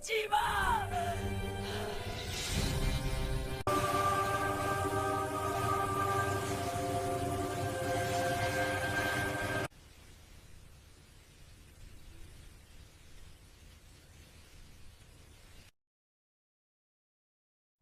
하지 마!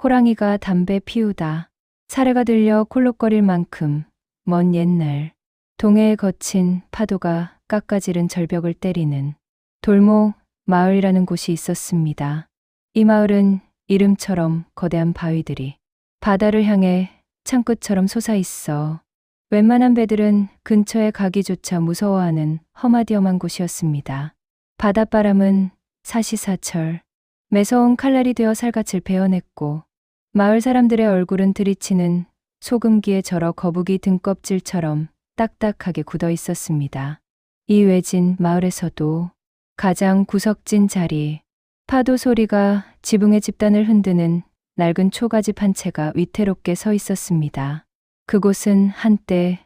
호랑이가 담배 피우다. 사례가 들려 콜록거릴 만큼 먼 옛날 동해에 거친 파도가 깎아지른 절벽을 때리는 돌목 마을이라는 곳이 있었습니다. 이 마을은 이름처럼 거대한 바위들이 바다를 향해 창끝처럼 솟아있어 웬만한 배들은 근처에 가기조차 무서워하는 험하디험한 곳이었습니다. 바닷바람은 사시사철 매서운 칼날이 되어 살갗을 베어냈고 마을 사람들의 얼굴은 들이치는 소금기에 절어 거북이 등껍질처럼 딱딱하게 굳어 있었습니다. 이 외진 마을에서도 가장 구석진 자리, 파도 소리가 지붕의 집단을 흔드는 낡은 초가집 한 채가 위태롭게 서 있었습니다. 그곳은 한때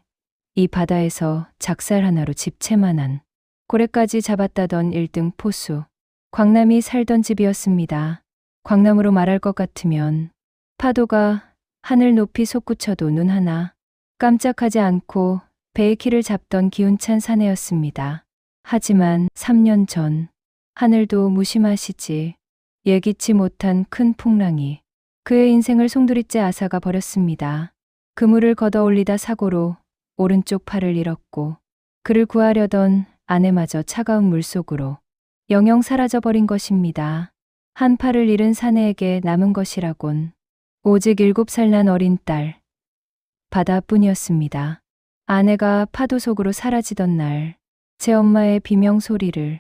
이 바다에서 작살 하나로 집채만한 고래까지 잡았다던 1등 포수, 광남이 살던 집이었습니다. 광남으로 말할 것 같으면 파도가 하늘 높이 솟구쳐도 눈 하나 깜짝하지 않고 배의 키를 잡던 기운찬 사내였습니다. 하지만 3년 전 하늘도 무심하시지 예기치 못한 큰 풍랑이 그의 인생을 송두리째 앗아가 버렸습니다. 그물을 걷어 올리다 사고로 오른쪽 팔을 잃었고 그를 구하려던 아내마저 차가운 물속으로 영영 사라져버린 것입니다. 한 팔을 잃은 사내에게 남은 것이라곤 오직 7살 난 어린 딸, 바다뿐이었습니다. 아내가 파도 속으로 사라지던 날, 제 엄마의 비명 소리를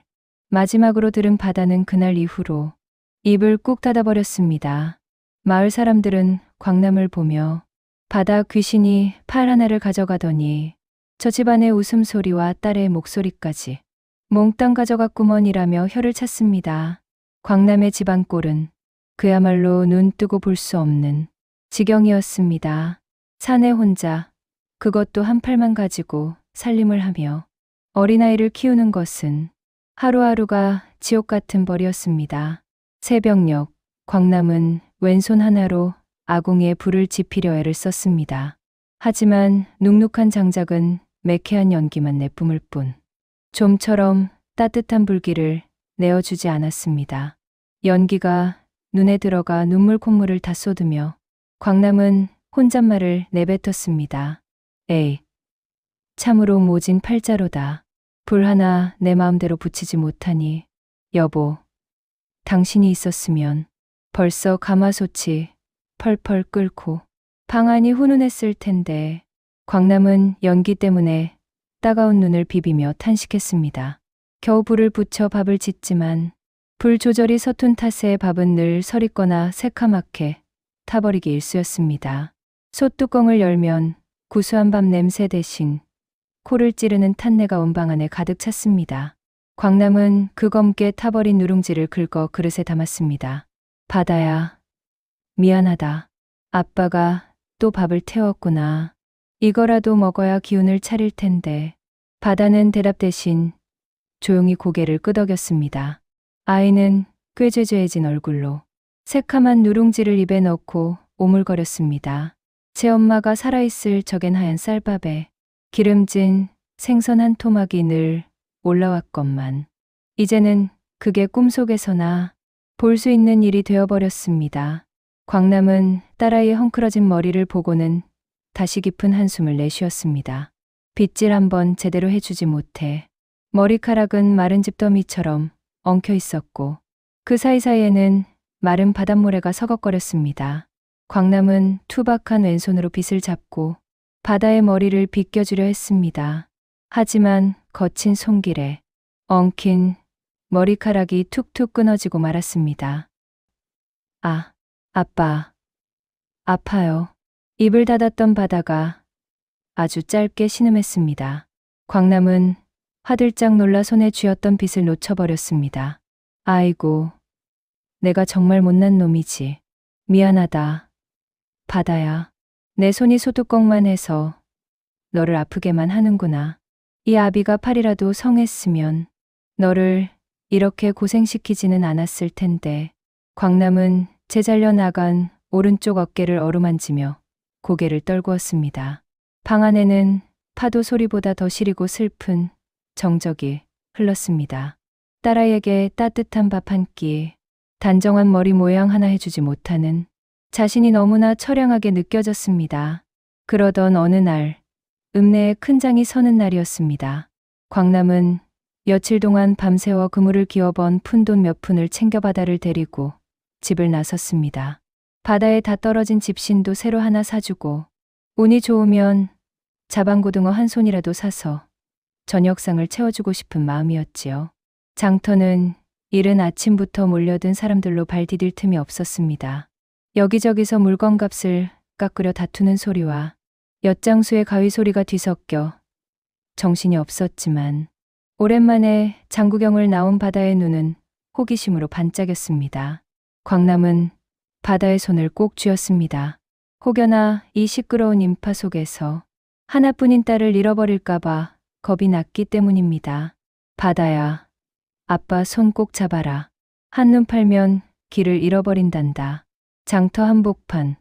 마지막으로 들은 바다는 그날 이후로 입을 꾹 닫아버렸습니다. 마을 사람들은 광남을 보며 바다 귀신이 팔 하나를 가져가더니 저 집안의 웃음소리와 딸의 목소리까지 몽땅 가져갔구먼이라며 혀를 찼습니다. 광남의 집안 꼴은 그야말로 눈 뜨고 볼 수 없는 지경이었습니다. 사내 혼자 그것도 한 팔만 가지고 살림을 하며 어린아이를 키우는 것은 하루하루가 지옥 같은 벌이었습니다. 새벽녘 광남은 왼손 하나로 아궁이에 불을 지피려 애를 썼습니다. 하지만 눅눅한 장작은 매캐한 연기만 내뿜을 뿐 좀처럼 따뜻한 불길을 내어주지 않았습니다. 연기가 눈에 들어가 눈물 콧물을 다 쏟으며 광남은 혼잣말을 내뱉었습니다. 에이, 참으로 모진 팔자로다. 불 하나 내 마음대로 붙이지 못하니 여보, 당신이 있었으면 벌써 가마솥이 펄펄 끓고 방 안이 훈훈했을 텐데. 광남은 연기 때문에 따가운 눈을 비비며 탄식했습니다. 겨우 불을 붙여 밥을 짓지만 불 조절이 서툰 탓에 밥은 늘 서리거나 새카맣게 타버리기 일쑤였습니다. 솥뚜껑을 열면 구수한 밥 냄새 대신 코를 찌르는 탄내가 온 방 안에 가득 찼습니다. 광남은 그 검게 타버린 누룽지를 긁어 그릇에 담았습니다. 바다야, 미안하다. 아빠가 또 밥을 태웠구나. 이거라도 먹어야 기운을 차릴 텐데. 바다는 대답 대신 조용히 고개를 끄덕였습니다. 아이는 꾀죄죄해진 얼굴로 새카만 누룽지를 입에 넣고 오물거렸습니다. 제 엄마가 살아있을 적엔 하얀 쌀밥에 기름진 생선 한 토막이 늘 올라왔건만 이제는 그게 꿈속에서나 볼 수 있는 일이 되어버렸습니다. 광남은 딸아이의 헝클어진 머리를 보고는 다시 깊은 한숨을 내쉬었습니다. 빗질 한번 제대로 해주지 못해 머리카락은 마른 집더미처럼 엉켜 있었고 그 사이사이에는 마른 바닷모래가 서걱거렸습니다. 광남은 투박한 왼손으로 빗을 잡고 바다의 머리를 빗겨주려 했습니다. 하지만 거친 손길에 엉킨 머리카락이 툭툭 끊어지고 말았습니다. 아, 아빠, 아파요. 입을 닫았던 바다가 아주 짧게 신음했습니다. 광남은 화들짝 놀라 손에 쥐었던 빗을 놓쳐버렸습니다. 아이고, 내가 정말 못난 놈이지. 미안하다. 바다야, 내 손이 소뚜껑만 해서 너를 아프게만 하는구나. 이 아비가 팔이라도 성했으면 너를 이렇게 고생시키지는 않았을 텐데. 광남은 제잘려 나간 오른쪽 어깨를 어루만지며 고개를 떨구었습니다. 방 안에는 파도 소리보다 더 시리고 슬픈 정적이 흘렀습니다. 딸아이에게 따뜻한 밥 한 끼, 단정한 머리 모양 하나 해주지 못하는 자신이 너무나 처량하게 느껴졌습니다. 그러던 어느 날, 읍내에 큰 장이 서는 날이었습니다. 광남은 며칠 동안 밤새워 그물을 기어번 푼돈 몇 푼을 챙겨 바다를 데리고 집을 나섰습니다. 바다에 다 떨어진 집신도 새로 하나 사주고, 운이 좋으면 자방고등어 한 손이라도 사서 저녁상을 채워주고 싶은 마음이었지요. 장터는 이른 아침부터 몰려든 사람들로 발 디딜 틈이 없었습니다. 여기저기서 물건값을 깎으려 다투는 소리와 엿장수의 가위 소리가 뒤섞여 정신이 없었지만, 오랜만에 장구경을 나온 바다의 눈은 호기심으로 반짝였습니다. 광남은 바다의 손을 꼭 쥐었습니다. 혹여나 이 시끄러운 인파 속에서 하나뿐인 딸을 잃어버릴까봐 겁이 났기 때문입니다. 바다야, 아빠 손 꼭 잡아라. 한눈 팔면 길을 잃어버린단다. 장터 한복판,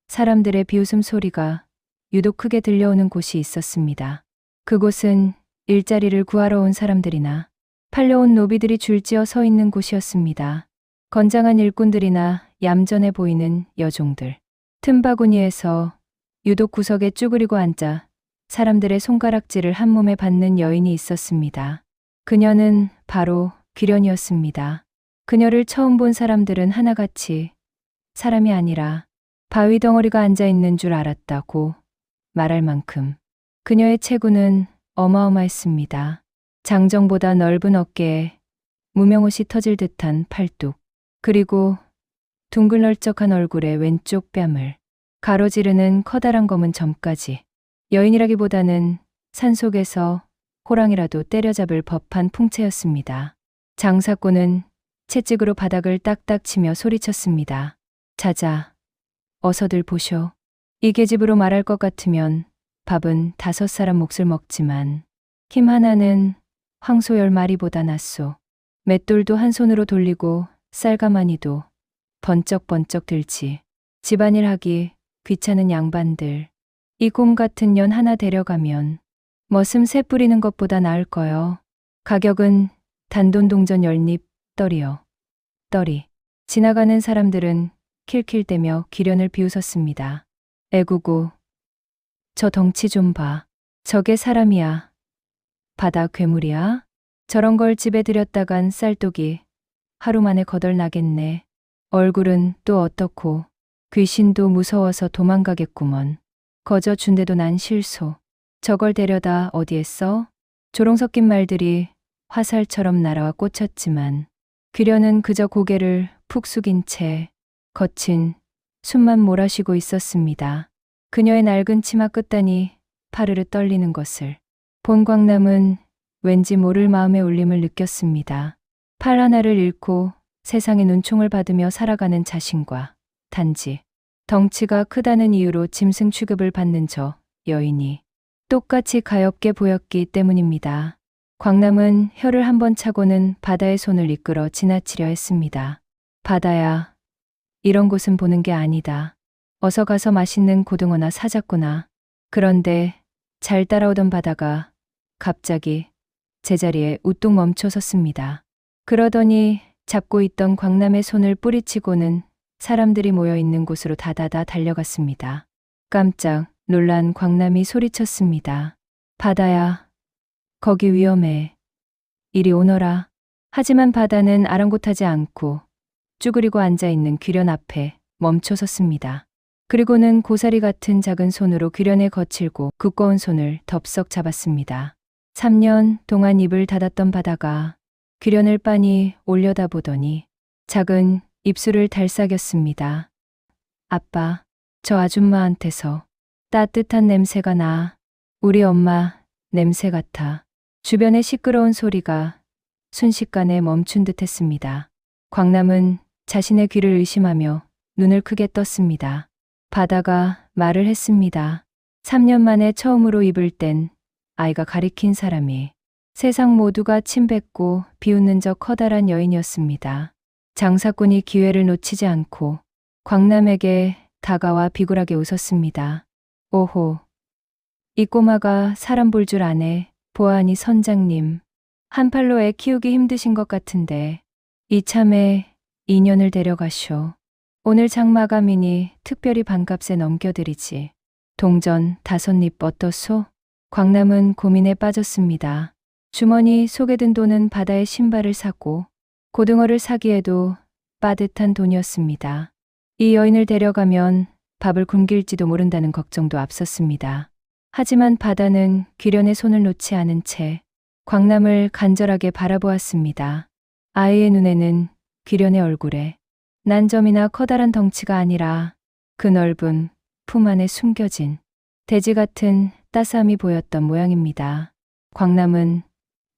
사람들의 비웃음 소리가 유독 크게 들려오는 곳이 있었습니다. 그곳은 일자리를 구하러 온 사람들이나 팔려온 노비들이 줄지어 서 있는 곳이었습니다. 건장한 일꾼들이나 얌전해 보이는 여종들, 틈바구니에서 유독 구석에 쭈그리고 앉아 사람들의 손가락질을 한 몸에 받는 여인이 있었습니다. 그녀는 바로 귀련이었습니다. 그녀를 처음 본 사람들은 하나같이 사람이 아니라 바위 덩어리가 앉아 있는 줄 알았다고 말할 만큼 그녀의 체구는 어마어마했습니다. 장정보다 넓은 어깨에 무명옷이 터질 듯한 팔뚝, 그리고 둥글널쩍한 얼굴의 왼쪽 뺨을 가로지르는 커다란 검은 점까지. 여인이라기보다는 산속에서 호랑이라도 때려잡을 법한 풍채였습니다. 장사꾼은 채찍으로 바닥을 딱딱 치며 소리쳤습니다. 자자, 어서들 보쇼. 이 계집으로 말할 것 같으면 밥은 5사람 몫을 먹지만 힘 하나는 황소 10마리보다 낫소. 맷돌도 한 손으로 돌리고 쌀가마니도 번쩍번쩍 들지. 집안일 하기 귀찮은 양반들. 이 곰 같은 년 하나 데려가면 머슴 새 뿌리는 것보다 나을 거요. 가격은 단돈동전 10립 떨이요. 떨이. 지나가는 사람들은 킬킬대며 기련을 비웃었습니다. 애구구, 저 덩치 좀 봐. 저게 사람이야. 바다 괴물이야? 저런 걸 집에 들였다간 쌀독이 하루 만에 거덜나겠네. 얼굴은 또 어떻고, 귀신도 무서워서 도망가겠구먼. 거저 준대도 난 실소. 저걸 데려다 어디에 써? 조롱 섞인 말들이 화살처럼 날아와 꽂혔지만 귀련은 그저 고개를 푹 숙인 채 거친 숨만 몰아쉬고 있었습니다. 그녀의 낡은 치마 끝단이 파르르 떨리는 것을 본 광남은 왠지 모를 마음의 울림을 느꼈습니다. 팔 하나를 잃고 세상의 눈총을 받으며 살아가는 자신과 단지 덩치가 크다는 이유로 짐승 취급을 받는 저 여인이 똑같이 가엾게 보였기 때문입니다. 광남은 혀를 한번 차고는 바다의 손을 이끌어 지나치려 했습니다. 바다야, 이런 곳은 보는 게 아니다. 어서 가서 맛있는 고등어나 사자꾸나. 그런데 잘 따라오던 바다가 갑자기 제자리에 우뚝 멈춰 섰습니다. 그러더니 잡고 있던 광남의 손을 뿌리치고는 사람들이 모여 있는 곳으로 다다다 달려갔습니다. 깜짝 놀란 광남이 소리쳤습니다. 바다야, 거기 위험해. 이리 오너라. 하지만 바다는 아랑곳하지 않고 쭈그리고 앉아있는 귀련 앞에 멈춰 섰습니다. 그리고는 고사리 같은 작은 손으로 귀련의 거칠고 두꺼운 손을 덥석 잡았습니다. 3년 동안 입을 닫았던 바다가 귀련을 빤히 올려다보더니 작은 입술을 달싹였습니다. 아빠, 저 아줌마한테서 따뜻한 냄새가 나. 우리 엄마 냄새 같아. 주변의 시끄러운 소리가 순식간에 멈춘 듯 했습니다. 광남은 자신의 귀를 의심하며 눈을 크게 떴습니다. 바다가 말을 했습니다. 3년 만에 처음으로 입을 뗀 아이가 가리킨 사람이 세상 모두가 침뱉고 비웃는 저 커다란 여인이었습니다. 장사꾼이 기회를 놓치지 않고 광남에게 다가와 비굴하게 웃었습니다. 오호, 이 꼬마가 사람 볼 줄 아네. 보아하니 선장님, 한 팔로 애 키우기 힘드신 것 같은데 이참에 인연을 데려가쇼. 오늘 장마감이니 특별히 반값에 넘겨드리지. 동전 5립 어떻소? 광남은 고민에 빠졌습니다. 주머니 속에 든 돈은 바다의 신발을 사고 고등어를 사기에도 빠듯한 돈이었습니다. 이 여인을 데려가면 밥을 굶길지도 모른다는 걱정도 앞섰습니다. 하지만 바다는 귀련의 손을 놓지 않은 채 광남을 간절하게 바라보았습니다. 아이의 눈에는 귀련의 얼굴에 난점이나 커다란 덩치가 아니라 그 넓은 품 안에 숨겨진 돼지 같은 따스함이 보였던 모양입니다. 광남은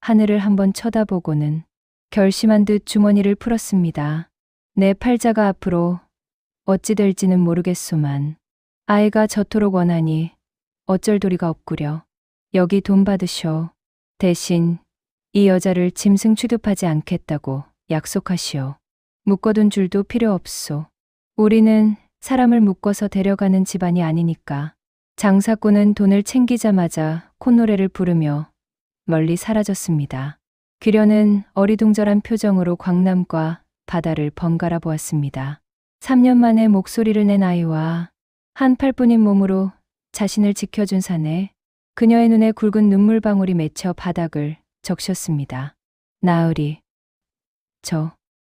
하늘을 한번 쳐다보고는 결심한 듯 주머니를 풀었습니다. 내 팔자가 앞으로 어찌 될지는 모르겠소만 아이가 저토록 원하니 어쩔 도리가 없구려. 여기 돈 받으쇼. 대신 이 여자를 짐승 취급하지 않겠다고 약속하시오. 묶어둔 줄도 필요 없소. 우리는 사람을 묶어서 데려가는 집안이 아니니까. 장사꾼은 돈을 챙기자마자 콧노래를 부르며 멀리 사라졌습니다. 귀련은 어리둥절한 표정으로 광남과 바다를 번갈아 보았습니다. 3년 만에 목소리를 낸 아이와 한 팔뿐인 몸으로 자신을 지켜준 사내, 그녀의 눈에 굵은 눈물방울이 맺혀 바닥을 적셨습니다. 나으리,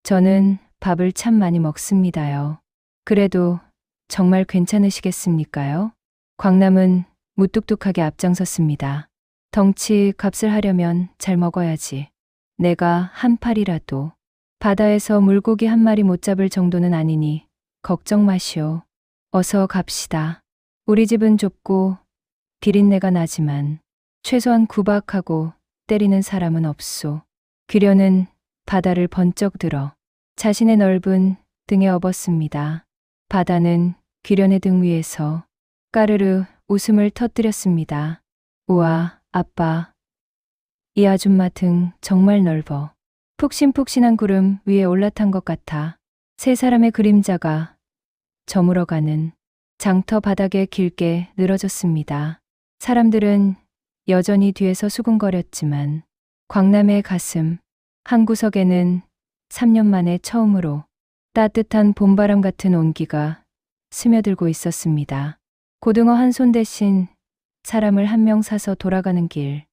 저는 밥을 참 많이 먹습니다요. 그래도 정말 괜찮으시겠습니까요? 광남은 무뚝뚝하게 앞장섰습니다. 덩치 값을 하려면 잘 먹어야지. 내가 한 팔이라도 바다에서 물고기 한 마리 못 잡을 정도는 아니니 걱정 마시오. 어서 갑시다. 우리 집은 좁고 비린내가 나지만 최소한 구박하고 때리는 사람은 없소. 귀련은 바다를 번쩍 들어 자신의 넓은 등에 업었습니다. 바다는 귀련의 등 위에서 까르르 웃음을 터뜨렸습니다. 우와, 아빠. 이 아줌마 등 정말 넓어. 푹신푹신한 구름 위에 올라탄 것 같아. 세 사람의 그림자가 저물어가는 장터 바닥에 길게 늘어졌습니다. 사람들은 여전히 뒤에서 수군거렸지만 광남의 가슴 한구석에는 3년 만에 처음으로 따뜻한 봄바람 같은 온기가 스며들고 있었습니다. 고등어 한 손 대신 사람을 한 명 사서 돌아가는 길.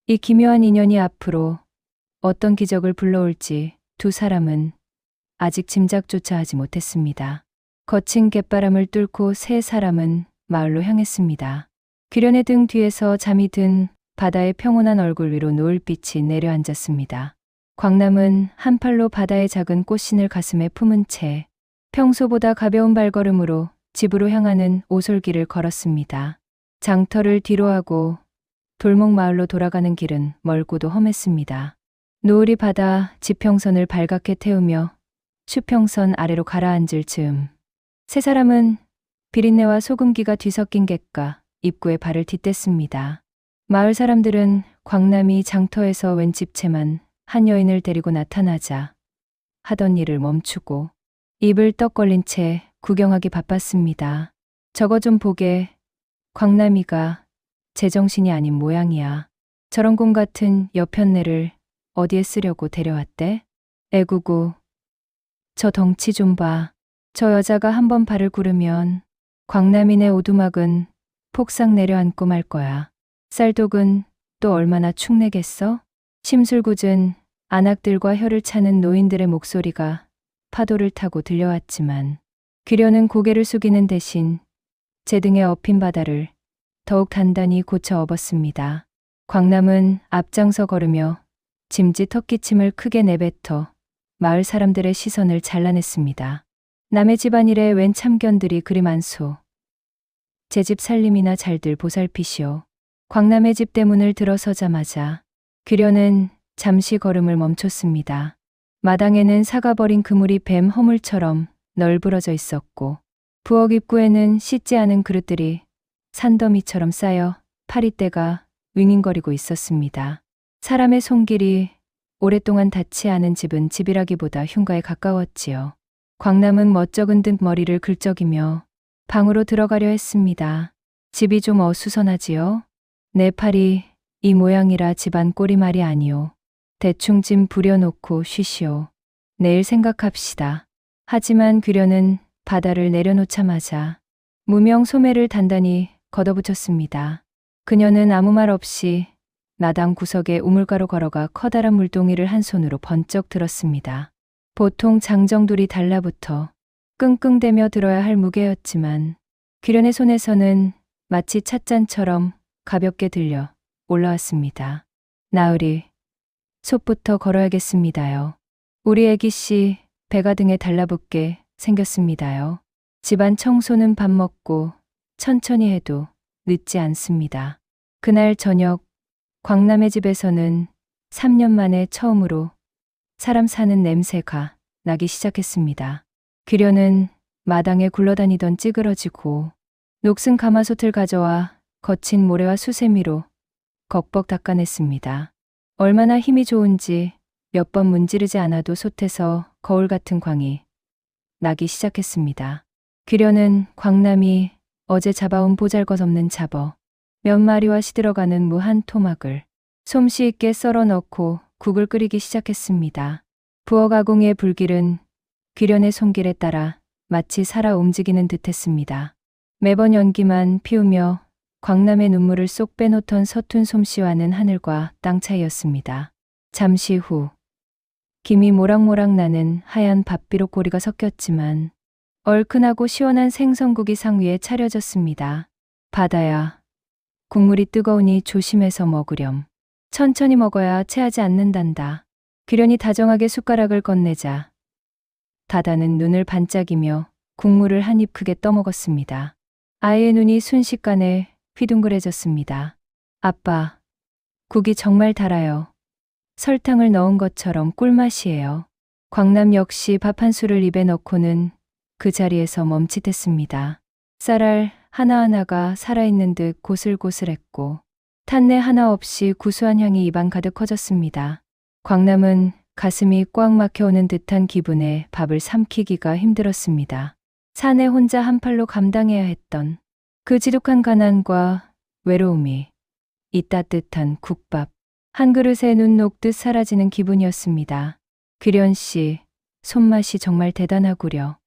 이 기묘한 인연이 앞으로 어떤 기적을 불러올지 두 사람은 아직 짐작조차 하지 못했습니다. 거친 갯바람을 뚫고 세 사람은 마을로 향했습니다. 귀련의 등 뒤에서 잠이 든 바다의 평온한 얼굴 위로 노을빛이 내려앉았습니다. 광남은 한 팔로 바다의 작은 꽃신을 가슴에 품은 채 평소보다 가벼운 발걸음으로 집으로 향하는 오솔길을 걸었습니다. 장터를 뒤로하고 돌목 마을로 돌아가는 길은 멀고도 험했습니다. 노을이 바다 지평선을 발갛게 태우며 수평선 아래로 가라앉을 즈음 세 사람은 비린내와 소금기가 뒤섞인 갯가 입구에 발을 뒷댔습니다. 마을 사람들은 광남이 장터에서 웬 집채만 한 여인을 데리고 나타나자 하던 일을 멈추고 입을 떡 벌린 채 구경하기 바빴습니다. 저거 좀 보게. 광남이가 제정신이 아닌 모양이야. 저런 곰 같은 여편네를 어디에 쓰려고 데려왔대? 애구구. 저 덩치 좀 봐. 저 여자가 한번 발을 구르면 광남인의 오두막은 폭삭 내려앉고 말 거야. 쌀독은 또 얼마나 축내겠어? 심술궂은 안악들과 혀를 차는 노인들의 목소리가 파도를 타고 들려왔지만 귀련은 고개를 숙이는 대신 제 등에 엎인 바다를 더욱 단단히 고쳐 업었습니다. 광남은 앞장서 걸으며 짐짓 헛기침을 크게 내뱉어 마을 사람들의 시선을 잘라냈습니다. 남의 집안일에 웬 참견들이 그리 많소. 제 집 살림이나 잘들 보살피시오. 광남의 집 대문을 들어서자마자 귀련은 잠시 걸음을 멈췄습니다. 마당에는 사가버린 그물이 뱀 허물처럼 널브러져 있었고 부엌 입구에는 씻지 않은 그릇들이 산더미처럼 쌓여 파리떼가 윙윙거리고 있었습니다. 사람의 손길이 오랫동안 닿지 않은 집은 집이라기보다 흉가에 가까웠지요. 광남은 멋쩍은 듯 머리를 긁적이며 방으로 들어가려 했습니다. 집이 좀 어수선하지요? 내 팔이 이 모양이라 집안 꼴이 말이 아니오. 대충 짐 부려놓고 쉬시오. 내일 생각합시다. 하지만 귀련은 바다를 내려놓자마자 무명 소매를 단단히 걷어붙였습니다. 그녀는 아무 말 없이 나당 구석에 우물가로 걸어가 커다란 물동이를 한 손으로 번쩍 들었습니다. 보통 장정돌이 달라붙어 끙끙대며 들어야 할 무게였지만 귀련의 손에서는 마치 찻잔처럼 가볍게 들려 올라왔습니다. 나으리, 솥부터 걸어야겠습니다요. 우리 애기씨 배가 등에 달라붙게 생겼습니다요. 집안 청소는 밥 먹고 천천히 해도 늦지 않습니다. 그날 저녁 광남의 집에서는 3년 만에 처음으로 사람 사는 냄새가 나기 시작했습니다. 귀련은 마당에 굴러다니던 찌그러지고 녹슨 가마솥을 가져와 거친 모래와 수세미로 벅벅 닦아냈습니다. 얼마나 힘이 좋은지 몇 번 문지르지 않아도 솥에서 거울 같은 광이 나기 시작했습니다. 귀련은 광남이 어제 잡아온 보잘것없는 잡어 몇 마리와 시들어가는 무 한 토막을 솜씨 있게 썰어 넣고 국을 끓이기 시작했습니다. 부엌 아궁이의 불길은 귀련의 손길에 따라 마치 살아 움직이는 듯했습니다. 매번 연기만 피우며 광남의 눈물을 쏙 빼놓던 서툰 솜씨와는 하늘과 땅 차이였습니다. 잠시 후 김이 모락모락 나는 하얀 밥비록 고리가 섞였지만 얼큰하고 시원한 생선국이 상 위에 차려졌습니다. 바다야, 국물이 뜨거우니 조심해서 먹으렴. 천천히 먹어야 체하지 않는단다. 귀련이 다정하게 숟가락을 건네자 다다는 눈을 반짝이며 국물을 한 입 크게 떠먹었습니다. 아이의 눈이 순식간에 휘둥그레졌습니다. 아빠, 국이 정말 달아요. 설탕을 넣은 것처럼 꿀맛이에요. 광남 역시 밥 한 술을 입에 넣고는 그 자리에서 멈칫했습니다. 쌀알 하나하나가 살아있는 듯 고슬고슬했고 탄내 하나 없이 구수한 향이 입안 가득 퍼졌습니다. 광남은 가슴이 꽉 막혀오는 듯한 기분에 밥을 삼키기가 힘들었습니다. 사내 혼자 한 팔로 감당해야 했던 그 지독한 가난과 외로움이 이 따뜻한 국밥 한 그릇에 눈 녹듯 사라지는 기분이었습니다. 귀련 씨, 손맛이 정말 대단하구려.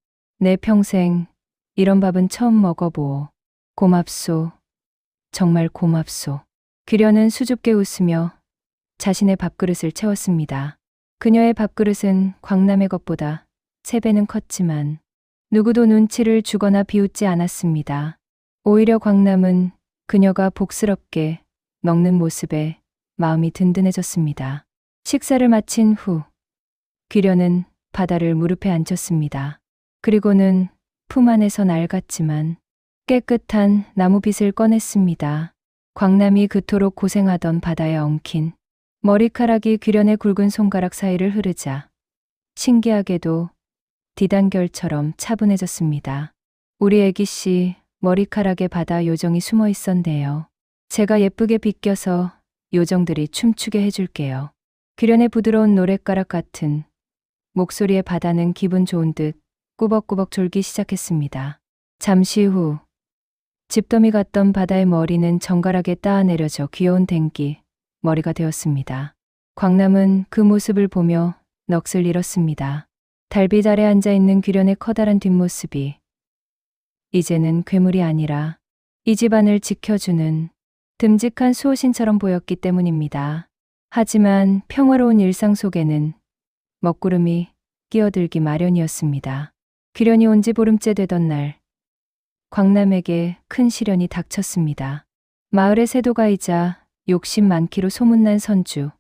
내 평생 이런 밥은 처음 먹어보오. 고맙소. 정말 고맙소. 귀련은 수줍게 웃으며 자신의 밥그릇을 채웠습니다. 그녀의 밥그릇은 광남의 것보다 3배는 컸지만 누구도 눈치를 주거나 비웃지 않았습니다. 오히려 광남은 그녀가 복스럽게 먹는 모습에 마음이 든든해졌습니다. 식사를 마친 후 귀련은 바다를 무릎에 앉혔습니다. 그리고는 품 안에서 낡았지만 깨끗한 나무빗을 꺼냈습니다. 광남이 그토록 고생하던 바다에 엉킨 머리카락이 귀련의 굵은 손가락 사이를 흐르자 신기하게도 디단결처럼 차분해졌습니다. 우리 애기씨 머리카락에 바다 요정이 숨어 있었네요. 제가 예쁘게 빗겨서 요정들이 춤추게 해줄게요. 귀련의 부드러운 노랫가락 같은 목소리에 바다는 기분 좋은 듯 꾸벅꾸벅 졸기 시작했습니다. 잠시 후 집더미 같던 바다의 머리는 정갈하게 따아내려져 귀여운 댕기 머리가 되었습니다. 광남은 그 모습을 보며 넋을 잃었습니다. 달빛 아래 앉아있는 귀련의 커다란 뒷모습이 이제는 괴물이 아니라 이 집안을 지켜주는 듬직한 수호신처럼 보였기 때문입니다. 하지만 평화로운 일상 속에는 먹구름이 끼어들기 마련이었습니다. 귀련이 온 지 보름째 되던 날 광남에게 큰 시련이 닥쳤습니다. 마을의 세도가이자 욕심 많기로 소문난 선주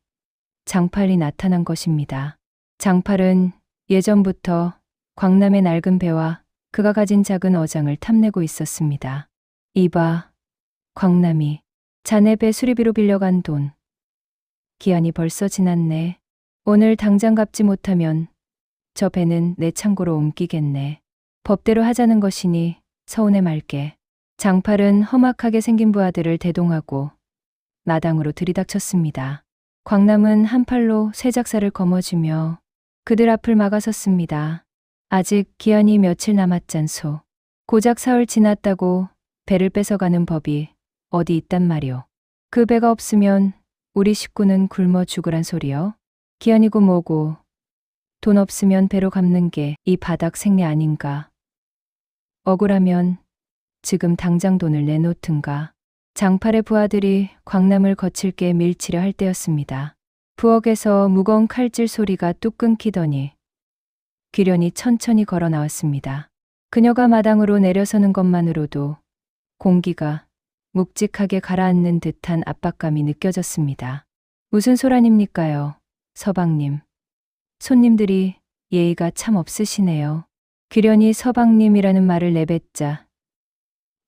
장팔이 나타난 것입니다. 장팔은 예전부터 광남의 낡은 배와 그가 가진 작은 어장을 탐내고 있었습니다. 이봐, 광남이 자네 배 수리비로 빌려간 돈. 기한이 벌써 지났네. 오늘 당장 갚지 못하면 저 배는 내 창고로 옮기겠네. 법대로 하자는 것이니 서운해 말게. 장팔은 험악하게 생긴 부하들을 대동하고 마당으로 들이닥쳤습니다. 광남은 한 팔로 쇠작사를 거머쥐며 그들 앞을 막아섰습니다. 아직 기한이 며칠 남았잖소. 고작 사흘 지났다고 배를 뺏어가는 법이 어디 있단 말이오. 그 배가 없으면 우리 식구는 굶어 죽으란 소리요. 기한이고 뭐고 돈 없으면 배로 갚는 게 이 바닥 생리 아닌가. 억울하면 지금 당장 돈을 내놓든가. 장팔의 부하들이 광남을 거칠게 밀치려 할 때였습니다. 부엌에서 무거운 칼질 소리가 뚝 끊기더니 귀련이 천천히 걸어 나왔습니다. 그녀가 마당으로 내려서는 것만으로도 공기가 묵직하게 가라앉는 듯한 압박감이 느껴졌습니다. 무슨 소란입니까요, 서방님. 손님들이 예의가 참 없으시네요. 귀련이 서방님이라는 말을 내뱉자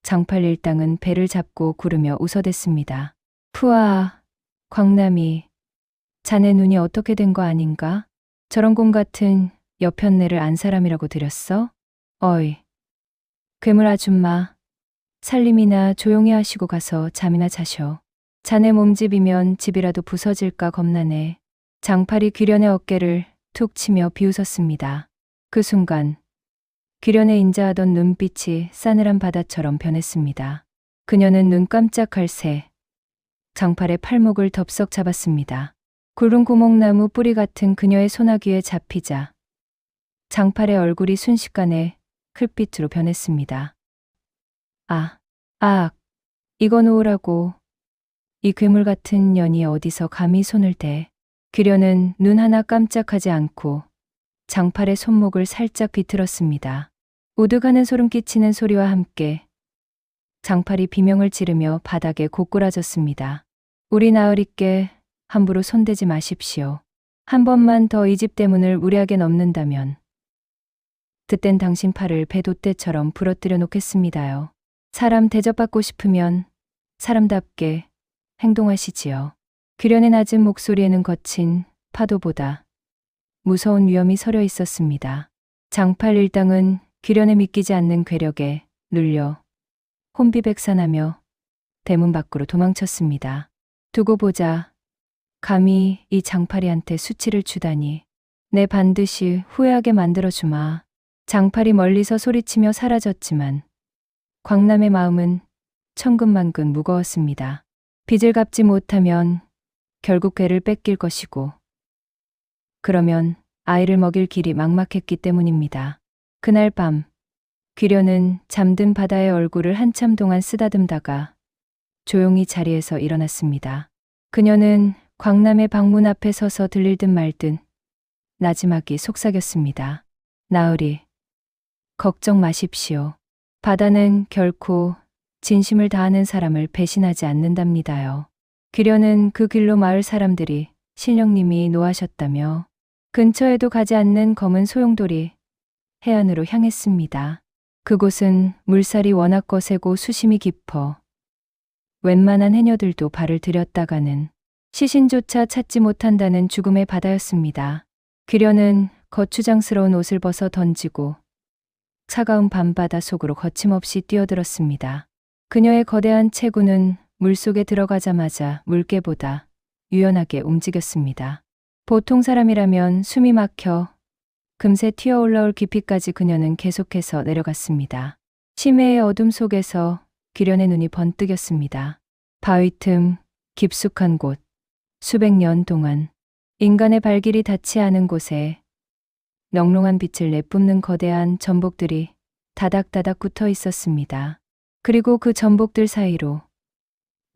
장팔 일당은 배를 잡고 구르며 웃어댔습니다. 푸아, 광남이, 자네 눈이 어떻게 된 거 아닌가? 저런 곰 같은 여편네를 안 사람이라고 들였어? 어이, 괴물 아줌마, 살림이나 조용히 하시고 가서 잠이나 자셔. 자네 몸집이면 집이라도 부서질까 겁나네. 장팔이 귀련의 어깨를 툭 치며 비웃었습니다. 그 순간 귀련의 인자하던 눈빛이 싸늘한 바다처럼 변했습니다. 그녀는 눈 깜짝할 새 장팔의 팔목을 덥석 잡았습니다. 굵은 고목나무 뿌리 같은 그녀의 소나귀에 잡히자 장팔의 얼굴이 순식간에 흙빛으로 변했습니다. 이거 놓으라고. 이 괴물 같은 년이 어디서 감히 손을 대. 귀련은 눈 하나 깜짝하지 않고 장팔의 손목을 살짝 비틀었습니다. 우득하는 소름 끼치는 소리와 함께 장팔이 비명을 지르며 바닥에 고꾸라졌습니다. 우리 나으리께 함부로 손대지 마십시오. 한 번만 더 이 집 대문을 무리하게 넘는다면 그땐 당신 팔을 배돛대처럼 부러뜨려 놓겠습니다요. 사람 대접받고 싶으면 사람답게 행동하시지요. 귀련의 낮은 목소리에는 거친 파도보다 무서운 위험이 서려 있었습니다. 장팔 일당은 귀련의 믿기지 않는 괴력에 눌려 혼비백산하며 대문 밖으로 도망쳤습니다. 두고 보자. 감히 이 장팔이한테 수치를 주다니. 내 반드시 후회하게 만들어주마. 장팔이 멀리서 소리치며 사라졌지만 광남의 마음은 천근만근 무거웠습니다. 빚을 갚지 못하면 결국 괴를 뺏길 것이고 그러면 아이를 먹일 길이 막막했기 때문입니다. 그날 밤 귀련은 잠든 바다의 얼굴을 한참 동안 쓰다듬다가 조용히 자리에서 일어났습니다. 그녀는 광남의 방문 앞에 서서 들릴 듯 말 듯 나지막이 속삭였습니다. 나으리, 걱정 마십시오. 바다는 결코 진심을 다하는 사람을 배신하지 않는답니다요. 귀련은 그 길로 마을 사람들이 신령님이 노하셨다며 근처에도 가지 않는 검은 소용돌이 해안으로 향했습니다. 그곳은 물살이 워낙 거세고 수심이 깊어 웬만한 해녀들도 발을 들였다가는 시신조차 찾지 못한다는 죽음의 바다였습니다. 귀련은 거추장스러운 옷을 벗어 던지고 차가운 밤바다 속으로 거침없이 뛰어들었습니다. 그녀의 거대한 체구는 물속에 들어가자마자 물개보다 유연하게 움직였습니다. 보통 사람이라면 숨이 막혀 금세 튀어 올라올 깊이까지 그녀는 계속해서 내려갔습니다. 심해의 어둠 속에서 귀련의 눈이 번뜩였습니다. 바위 틈, 깊숙한 곳, 수백 년 동안 인간의 발길이 닿지 않은 곳에 렁롱한 빛을 내뿜는 거대한 전복들이 다닥다닥 붙어 있었습니다. 그리고 그 전복들 사이로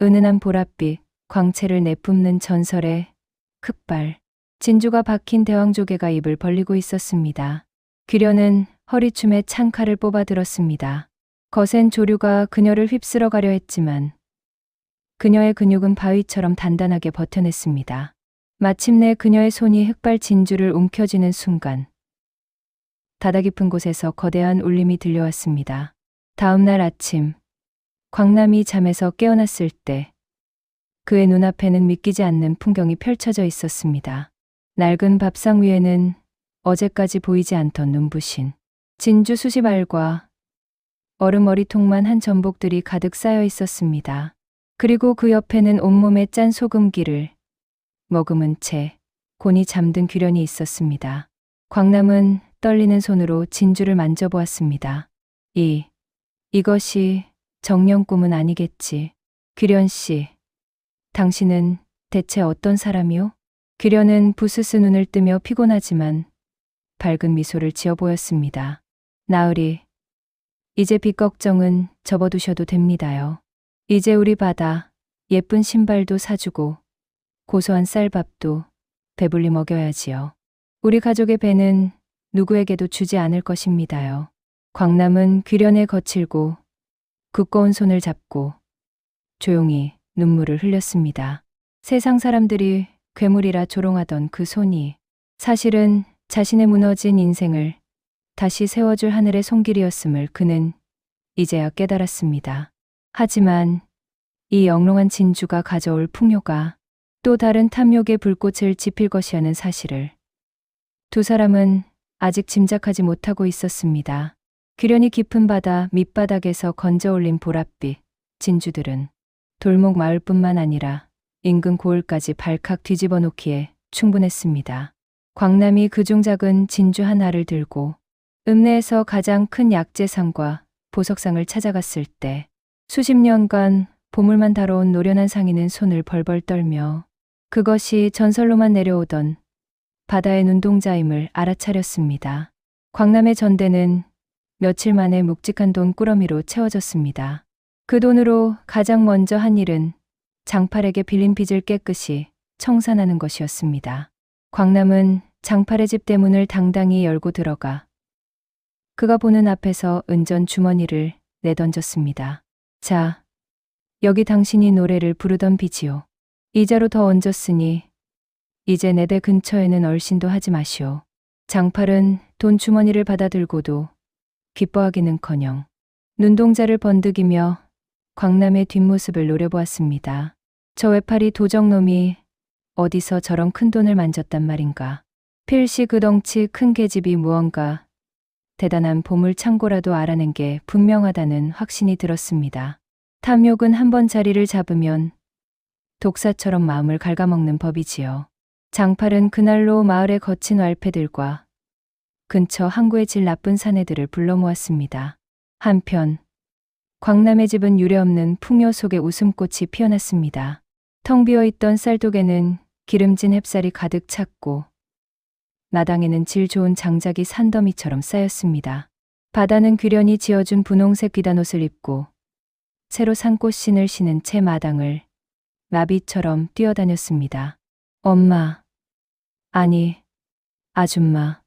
은은한 보랏빛, 광채를 내뿜는 전설의 흑발, 진주가 박힌 대왕조개가 입을 벌리고 있었습니다. 귀련은 허리춤에 창칼을 뽑아 들었습니다. 거센 조류가 그녀를 휩쓸어 가려 했지만 그녀의 근육은 바위처럼 단단하게 버텨냈습니다. 마침내 그녀의 손이 흑발 진주를 움켜쥐는 순간 바다 깊은 곳에서 거대한 울림이 들려왔습니다. 다음 날 아침 광남이 잠에서 깨어났을 때 그의 눈앞에는 믿기지 않는 풍경이 펼쳐져 있었습니다. 낡은 밥상 위에는 어제까지 보이지 않던 눈부신 진주 수십 알과 얼음머리통만 한 전복들이 가득 쌓여 있었습니다. 그리고 그 옆에는 온몸에 짠 소금기를 머금은 채 곤히 잠든 규련이 있었습니다. 광남은 떨리는 손으로 진주를 만져보았습니다. 이것이 정령 꿈은 아니겠지. 규련 씨, 당신은 대체 어떤 사람이오? 규련은 부스스 눈을 뜨며 피곤하지만 밝은 미소를 지어 보였습니다. 나으리, 이제 빚 걱정은 접어두셔도 됩니다요. 이제 우리 바다 예쁜 신발도 사주고 고소한 쌀밥도 배불리 먹여야지요. 우리 가족의 배는 누구에게도 주지 않을 것입니다요. 광남은 규련의 거칠고 두꺼운 손을 잡고 조용히 눈물을 흘렸습니다. 세상 사람들이 괴물이라 조롱하던 그 손이 사실은 자신의 무너진 인생을 다시 세워줄 하늘의 손길이었음을 그는 이제야 깨달았습니다. 하지만 이 영롱한 진주가 가져올 풍요가 또 다른 탐욕의 불꽃을 지필 것이라는 사실을 두 사람은 아직 짐작하지 못하고 있었습니다. 규련이 깊은 바다 밑바닥에서 건져 올린 보랏빛 진주들은 돌목 마을뿐만 아니라 인근 고을까지 발칵 뒤집어 놓기에 충분했습니다. 광남이 그중 작은 진주 하나를 들고 읍내에서 가장 큰 약재상과 보석상을 찾아갔을 때 수십 년간 보물만 다뤄온 노련한 상인은 손을 벌벌 떨며 그것이 전설로만 내려오던 바다의 눈동자임을 알아차렸습니다. 광남의 전대는 며칠 만에 묵직한 돈 꾸러미로 채워졌습니다. 그 돈으로 가장 먼저 한 일은 장팔에게 빌린 빚을 깨끗이 청산하는 것이었습니다. 광남은 장팔의 집 대문을 당당히 열고 들어가 그가 보는 앞에서 은전 주머니를 내던졌습니다. 자, 여기 당신이 노래를 부르던 빚이오. 이자로 더 얹었으니 이제 내 대 근처에는 얼씬도 하지 마시오. 장팔은 돈 주머니를 받아들고도 기뻐하기는커녕 눈동자를 번득이며 광남의 뒷모습을 노려보았습니다. 저 외팔이 도적놈이 어디서 저런 큰 돈을 만졌단 말인가. 필시 그 덩치 큰 계집이 무언가 대단한 보물 창고라도 알아낸 게 분명하다는 확신이 들었습니다. 탐욕은 한번 자리를 잡으면 독사처럼 마음을 갉아먹는 법이지요. 장팔은 그날로 마을의 거친 왈패들과 근처 항구의 질 나쁜 사내들을 불러 모았습니다. 한편 광남의 집은 유례없는 풍요 속에 웃음꽃이 피어났습니다. 텅 비어있던 쌀독에는 기름진 햅쌀이 가득 찼고 마당에는 질 좋은 장작이 산더미처럼 쌓였습니다. 바다는 규련이 지어준 분홍색 비단옷을 입고 새로 산 꽃신을 신은 채 마당을 나비처럼 뛰어다녔습니다. 엄마, 아니, 아줌마,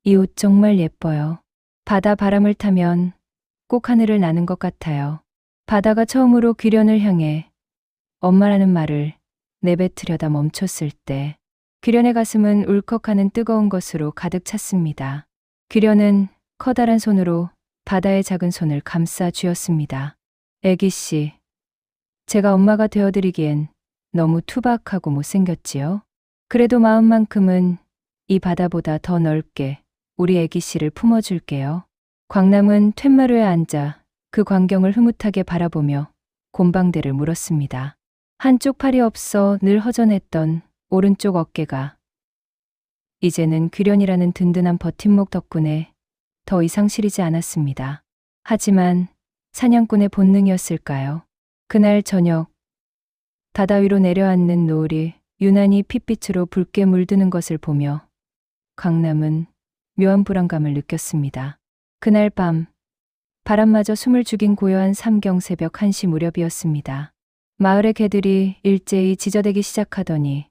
이 옷 정말 예뻐요. 바다 바람을 타면 꼭 하늘을 나는 것 같아요. 바다가 처음으로 규련을 향해 엄마라는 말을 내뱉으려다 멈췄을 때 규련의 가슴은 울컥하는 뜨거운 것으로 가득 찼습니다. 규련은 커다란 손으로 바다의 작은 손을 감싸 쥐었습니다. 애기씨, 제가 엄마가 되어드리기엔 너무 투박하고 못생겼지요? 그래도 마음만큼은 이 바다보다 더 넓게 우리 애기씨를 품어줄게요. 광남은 툇마루에 앉아 그 광경을 흐뭇하게 바라보며 곰방대를 물었습니다. 한쪽 팔이 없어 늘 허전했던 오른쪽 어깨가 이제는 규련이라는 든든한 버팀목 덕분에 더 이상 시리지 않았습니다. 하지만 사냥꾼의 본능이었을까요? 그날 저녁 바다 위로 내려앉는 노을이 유난히 핏빛으로 붉게 물드는 것을 보며 광남은 묘한 불안감을 느꼈습니다. 그날 밤 바람마저 숨을 죽인 고요한 삼경 새벽 1시 무렵이었습니다. 마을의 개들이 일제히 짖어대기 시작하더니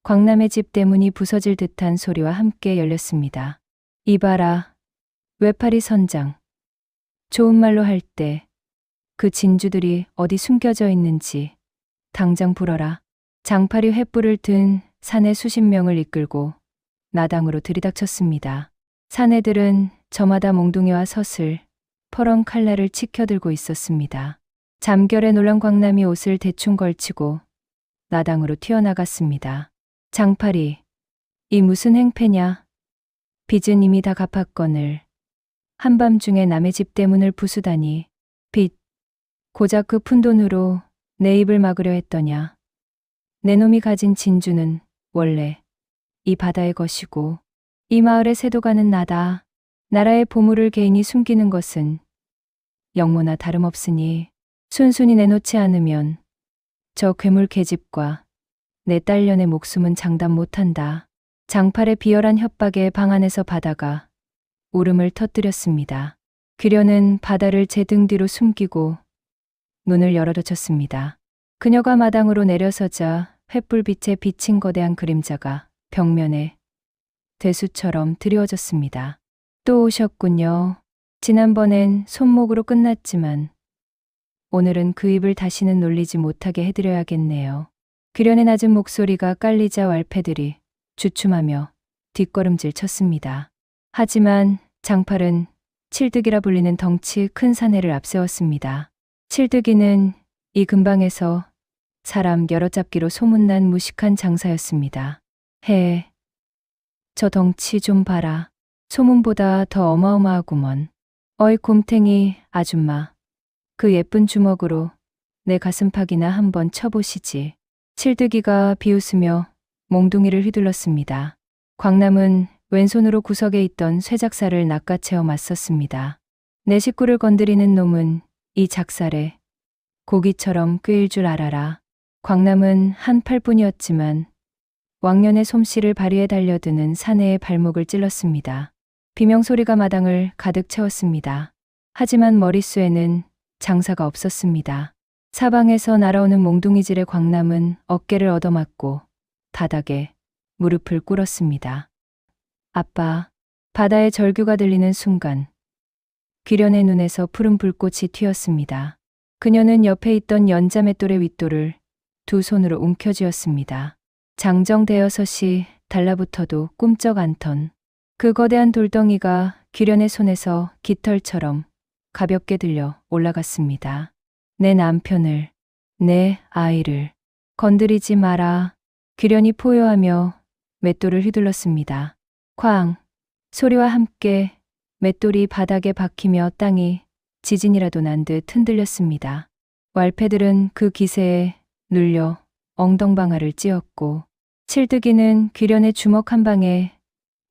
광남의 집 대문이 부서질 듯한 소리와 함께 열렸습니다. 이봐라, 외파리 선장. 좋은 말로 할 때 그 진주들이 어디 숨겨져 있는지 당장 불어라. 장팔이 횃불을 든 사내 수십 명을 이끌고 나당으로 들이닥쳤습니다. 사내들은 저마다 몽둥이와 서슬, 퍼런 칼날을 치켜들고 있었습니다. 잠결에 놀란 광남이 옷을 대충 걸치고 나당으로 튀어나갔습니다. 장팔이, 이 무슨 행패냐? 빚은 이미 다 갚았거늘 한밤중에 남의 집 대문을 부수다니. 빚, 고작 그 푼돈으로 내 입을 막으려 했더냐. 내 놈이 가진 진주는 원래 이 바다의 것이고 이 마을의 세도가는 나다. 나라의 보물을 개인이 숨기는 것은 영모나 다름없으니 순순히 내놓지 않으면 저 괴물 계집과 내 딸년의 목숨은 장담 못한다. 장팔의 비열한 협박에 방 안에서 바다가 울음을 터뜨렸습니다. 귀련은 바다를 제 등 뒤로 숨기고 눈을 열어젖혔습니다. 그녀가 마당으로 내려서자 횃불빛에 비친 거대한 그림자가 벽면에 대수처럼 드리워졌습니다. 또 오셨군요. 지난번엔 손목으로 끝났지만 오늘은 그 입을 다시는 놀리지 못하게 해드려야겠네요. 귀련의 낮은 목소리가 깔리자 왈패들이 주춤하며 뒷걸음질 쳤습니다. 하지만 장팔은 칠득이라 불리는 덩치 큰 사내를 앞세웠습니다. 칠득이는 이 근방에서 사람 여러 잡기로 소문난 무식한 장사였습니다. 저 덩치 좀 봐라. 소문보다 더 어마어마하구먼. 어이 곰탱이 아줌마. 그 예쁜 주먹으로 내 가슴팍이나 한번 쳐보시지. 칠득이가 비웃으며 몽둥이를 휘둘렀습니다. 광남은 왼손으로 구석에 있던 쇠작살을 낚아채어 맞섰습니다. 내 식구를 건드리는 놈은 이 작살에 고기처럼 꿰일 줄 알아라. 광남은 한 팔뿐이었지만 왕년의 솜씨를 발휘해 달려드는 사내의 발목을 찔렀습니다. 비명소리가 마당을 가득 채웠습니다. 하지만 머릿수에는 장사가 없었습니다. 사방에서 날아오는 몽둥이질의 광남은 어깨를 얻어맞고 바닥에 무릎을 꿇었습니다. 아빠, 바다의 절규가 들리는 순간 귀련의 눈에서 푸른 불꽃이 튀었습니다. 그녀는 옆에 있던 연자맷돌의 윗돌을 두 손으로 움켜쥐었습니다. 장정대여섯이 달라붙어도 꿈쩍 않던 그 거대한 돌덩이가 귀련의 손에서 깃털처럼 가볍게 들려 올라갔습니다. 내 남편을, 내 아이를 건드리지 마라. 귀련이 포효하며 맷돌을 휘둘렀습니다. 쾅! 소리와 함께 맷돌이 바닥에 박히며 땅이 지진이라도 난 듯 흔들렸습니다. 왈패들은 그 기세에 눌려 엉덩방아를 찧었고 칠득이는 귀련의 주먹 한 방에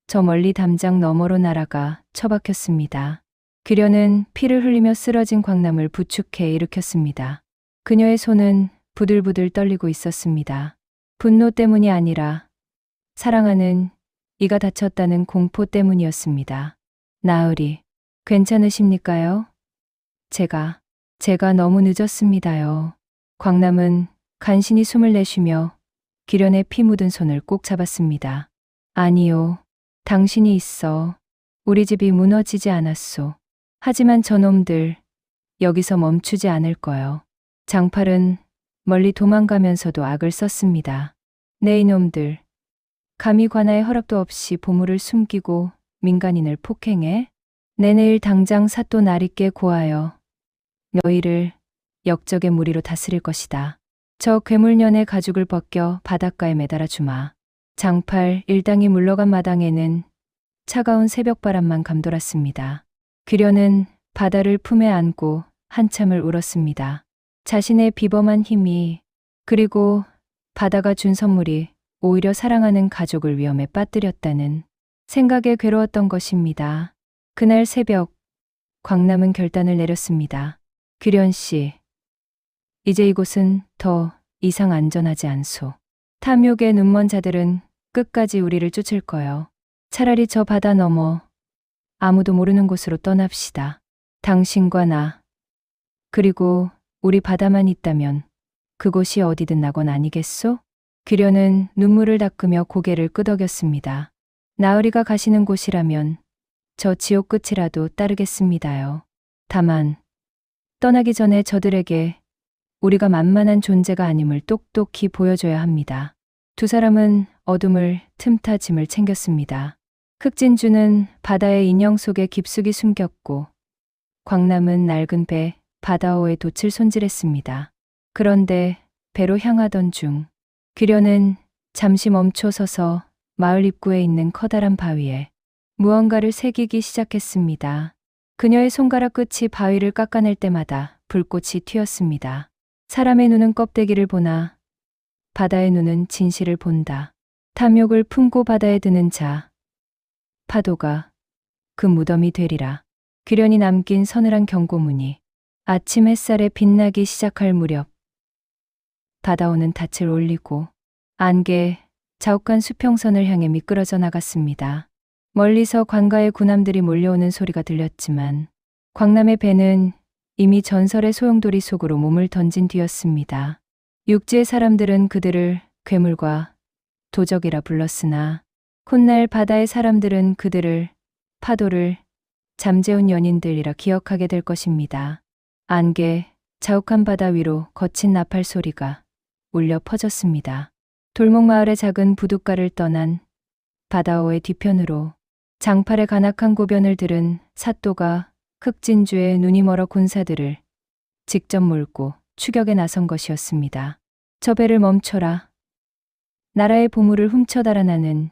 저 멀리 담장 너머로 날아가 처박혔습니다. 귀련은 피를 흘리며 쓰러진 광남을 부축해 일으켰습니다. 그녀의 손은 부들부들 떨리고 있었습니다. 분노 때문이 아니라 사랑하는 이가 다쳤다는 공포 때문이었습니다. 나으리, 괜찮으십니까요? 제가 너무 늦었습니다요. 광남은 간신히 숨을 내쉬며 귀련의 피 묻은 손을 꼭 잡았습니다. 아니요, 당신이 있어. 우리 집이 무너지지 않았소. 하지만 저놈들 여기서 멈추지 않을 거요. 장팔은 멀리 도망가면서도 악을 썼습니다. 네 이놈들, 감히 관아의 허락도 없이 보물을 숨기고 민간인을 폭행해? 내 내일 당장 사또 나리께 고하여 너희를 역적의 무리로 다스릴 것이다. 저 괴물년의 가죽을 벗겨 바닷가에 매달아 주마. 장팔 일당이 물러간 마당에는 차가운 새벽바람만 감돌았습니다. 귀련은 바다를 품에 안고 한참을 울었습니다. 자신의 비범한 힘이 그리고 바다가 준 선물이 오히려 사랑하는 가족을 위험에 빠뜨렸다는 생각에 괴로웠던 것입니다. 그날 새벽 광남은 결단을 내렸습니다. 귀련 씨, 이제 이곳은 더 이상 안전하지 않소. 탐욕의 눈먼 자들은 끝까지 우리를 쫓을 거요. 차라리 저 바다 너머 아무도 모르는 곳으로 떠납시다. 당신과 나, 그리고 우리 바다만 있다면 그곳이 어디든 낙원 아니겠소? 귀련은 눈물을 닦으며 고개를 끄덕였습니다. 나으리가 가시는 곳이라면 저 지옥 끝이라도 따르겠습니다요. 다만 떠나기 전에 저들에게 우리가 만만한 존재가 아님을 똑똑히 보여줘야 합니다. 두 사람은 어둠을 틈타 짐을 챙겼습니다. 흑진주는 바다의 인형 속에 깊숙이 숨겼고 광남은 낡은 배 바다호에 돛을 손질했습니다. 그런데 배로 향하던 중 귀련은 잠시 멈춰 서서 마을 입구에 있는 커다란 바위에 무언가를 새기기 시작했습니다. 그녀의 손가락 끝이 바위를 깎아낼 때마다 불꽃이 튀었습니다. 사람의 눈은 껍데기를 보나 바다의 눈은 진실을 본다. 탐욕을 품고 바다에 드는 자. 파도가 그 무덤이 되리라. 귀련이 남긴 서늘한 경고문이 아침 햇살에 빛나기 시작할 무렵 바다오는 닻을 올리고 안개 자욱한 수평선을 향해 미끄러져 나갔습니다. 멀리서 관가의 군함들이 몰려오는 소리가 들렸지만 광남의 배는 이미 전설의 소용돌이 속으로 몸을 던진 뒤였습니다. 육지의 사람들은 그들을 괴물과 도적이라 불렀으나 훗날 바다의 사람들은 그들을 파도를 잠재운 연인들이라 기억하게 될 것입니다. 안개 자욱한 바다 위로 거친 나팔 소리가 울려 퍼졌습니다. 돌목마을의 작은 부둣가를 떠난 바다오의 뒤편으로 장팔의 간악한 고변을 들은 사또가 흑진주의 눈이 멀어 군사들을 직접 몰고 추격에 나선 것이었습니다. 저 배를 멈춰라. 나라의 보물을 훔쳐 달아나는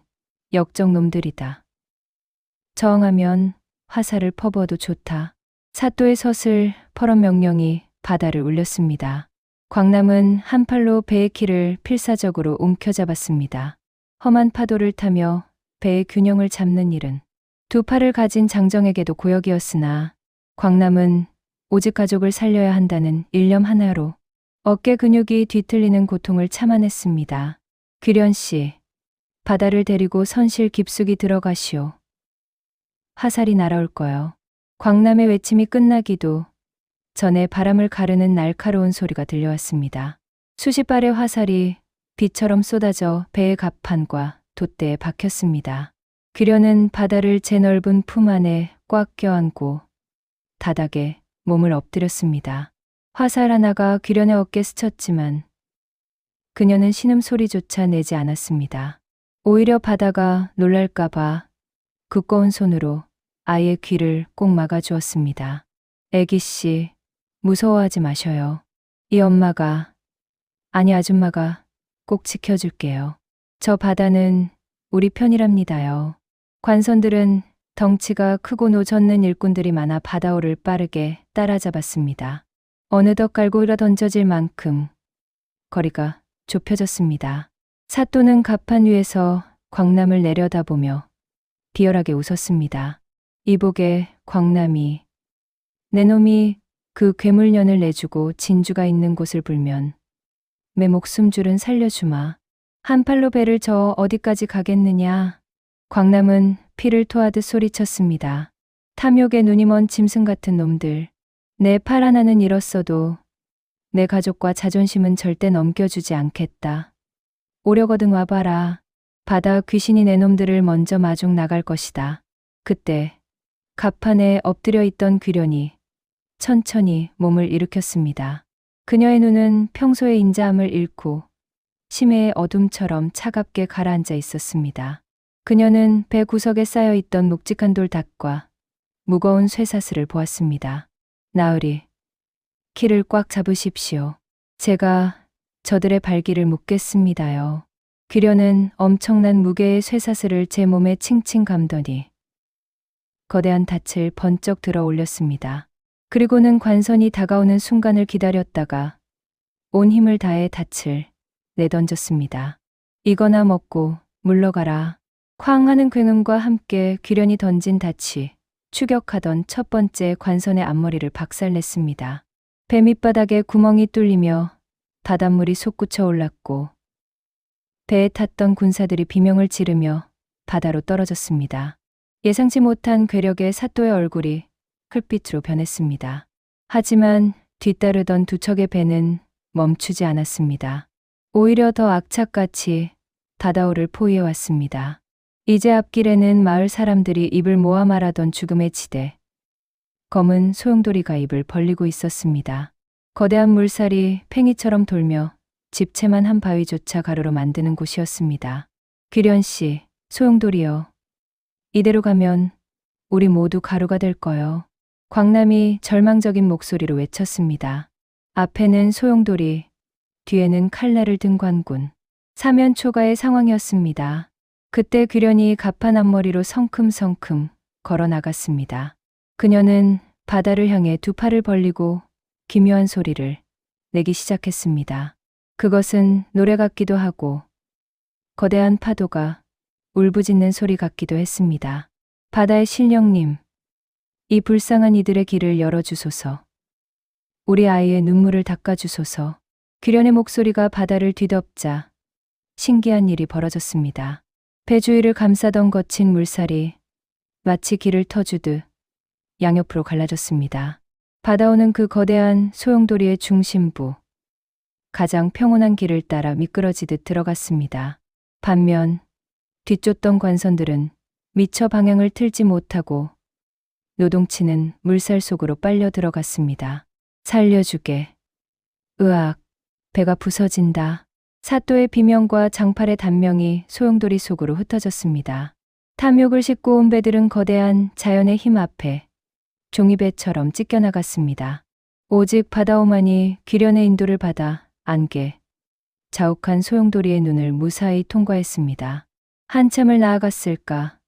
역적놈들이다. 저항하면 화살을 퍼부어도 좋다. 사또의 서슬 퍼런 명령이 바다를 울렸습니다. 광남은 한 팔로 배의 키를 필사적으로 움켜잡았습니다. 험한 파도를 타며 배의 균형을 잡는 일은 두 팔을 가진 장정에게도 고역이었으나 광남은 오직 가족을 살려야 한다는 일념 하나로 어깨 근육이 뒤틀리는 고통을 참아냈습니다. 귀련씨, 바다를 데리고 선실 깊숙이 들어가시오. 화살이 날아올 거요. 광남의 외침이 끝나기도 전에 바람을 가르는 날카로운 소리가 들려왔습니다. 수십 발의 화살이 비처럼 쏟아져 배의 갑판과 돛대에 박혔습니다. 귀련은 바다를 제 넓은 품 안에 꽉 껴안고 바닥에 몸을 엎드렸습니다. 화살 하나가 귀련의 어깨에 스쳤지만 그녀는 신음소리조차 내지 않았습니다. 오히려 바다가 놀랄까봐 두꺼운 손으로 아이의 귀를 꼭 막아주었습니다. 애기씨, 무서워하지 마셔요. 이 엄마가, 아니 아줌마가 꼭 지켜줄게요. 저 바다는 우리 편이랍니다요. 관선들은 덩치가 크고 노젓는 일꾼들이 많아 바다오를 빠르게 따라잡았습니다. 어느덧 갈고리가 던져질 만큼 거리가 좁혀졌습니다. 사또는 갑판 위에서 광남을 내려다보며 비열하게 웃었습니다. 이복의 광남이, 내 놈이 그 괴물년을 내주고 진주가 있는 곳을 불면 내 목숨줄은 살려주마. 한 팔로 배를 저어 어디까지 가겠느냐. 광남은 피를 토하듯 소리쳤습니다. 탐욕에 눈이 먼 짐승 같은 놈들. 내 팔 하나는 잃었어도 내 가족과 자존심은 절대 넘겨주지 않겠다. 오려거든 와봐라. 바다 귀신이 내 놈들을 먼저 마중 나갈 것이다. 그때 갑판에 엎드려 있던 귀련이 천천히 몸을 일으켰습니다. 그녀의 눈은 평소의 인자함을 잃고 심해의 어둠처럼 차갑게 가라앉아 있었습니다. 그녀는 배 구석에 쌓여 있던 묵직한 돌닥과 무거운 쇠사슬을 보았습니다. 나으리, 키를 꽉 잡으십시오. 제가 저들의 발길을 묶겠습니다요. 귀련은 엄청난 무게의 쇠사슬을 제 몸에 칭칭 감더니 거대한 닻을 번쩍 들어 올렸습니다. 그리고는 관선이 다가오는 순간을 기다렸다가 온 힘을 다해 닻을 내던졌습니다. 이거나 먹고 물러가라. 쾅 하는 굉음과 함께 귀련이 던진 닻이 추격하던 첫 번째 관선의 앞머리를 박살냈습니다. 배 밑바닥에 구멍이 뚫리며 바닷물이 솟구쳐 올랐고 배에 탔던 군사들이 비명을 지르며 바다로 떨어졌습니다. 예상치 못한 괴력의 사또의 얼굴이 흙빛으로 변했습니다. 하지만 뒤따르던 두 척의 배는 멈추지 않았습니다. 오히려 더 악착같이 바다오를 포위해왔습니다. 이제 앞길에는 마을 사람들이 입을 모아 말하던 죽음의 지대. 검은 소용돌이가 입을 벌리고 있었습니다. 거대한 물살이 팽이처럼 돌며 집채만 한 바위조차 가루로 만드는 곳이었습니다. 귀련씨, 소용돌이여. 이대로 가면 우리 모두 가루가 될 거요. 광남이 절망적인 목소리로 외쳤습니다. 앞에는 소용돌이, 뒤에는 칼날을 든 관군. 사면초가의 상황이었습니다. 그때 귀련이 갑판 앞머리로 성큼성큼 걸어 나갔습니다. 그녀는 바다를 향해 두 팔을 벌리고 기묘한 소리를 내기 시작했습니다. 그것은 노래 같기도 하고 거대한 파도가 울부짖는 소리 같기도 했습니다. 바다의 신령님, 이 불쌍한 이들의 길을 열어주소서. 우리 아이의 눈물을 닦아주소서. 귀련의 목소리가 바다를 뒤덮자 신기한 일이 벌어졌습니다. 배 주위를 감싸던 거친 물살이 마치 길을 터주듯 양옆으로 갈라졌습니다. 바다오는 그 거대한 소용돌이의 중심부, 가장 평온한 길을 따라 미끄러지듯 들어갔습니다. 반면 뒤쫓던 관선들은 미처 방향을 틀지 못하고 노동치는 물살 속으로 빨려 들어갔습니다. 살려주게. 으악, 배가 부서진다. 사또의 비명과 장팔의 단명이 소용돌이 속으로 흩어졌습니다. 탐욕을 싣고 온 배들은 거대한 자연의 힘 앞에 종이배처럼 찢겨나갔습니다. 오직 바다오만이 귀련의 인도를 받아 안개, 자욱한 소용돌이의 눈을 무사히 통과했습니다. 한참을 나아갔을까,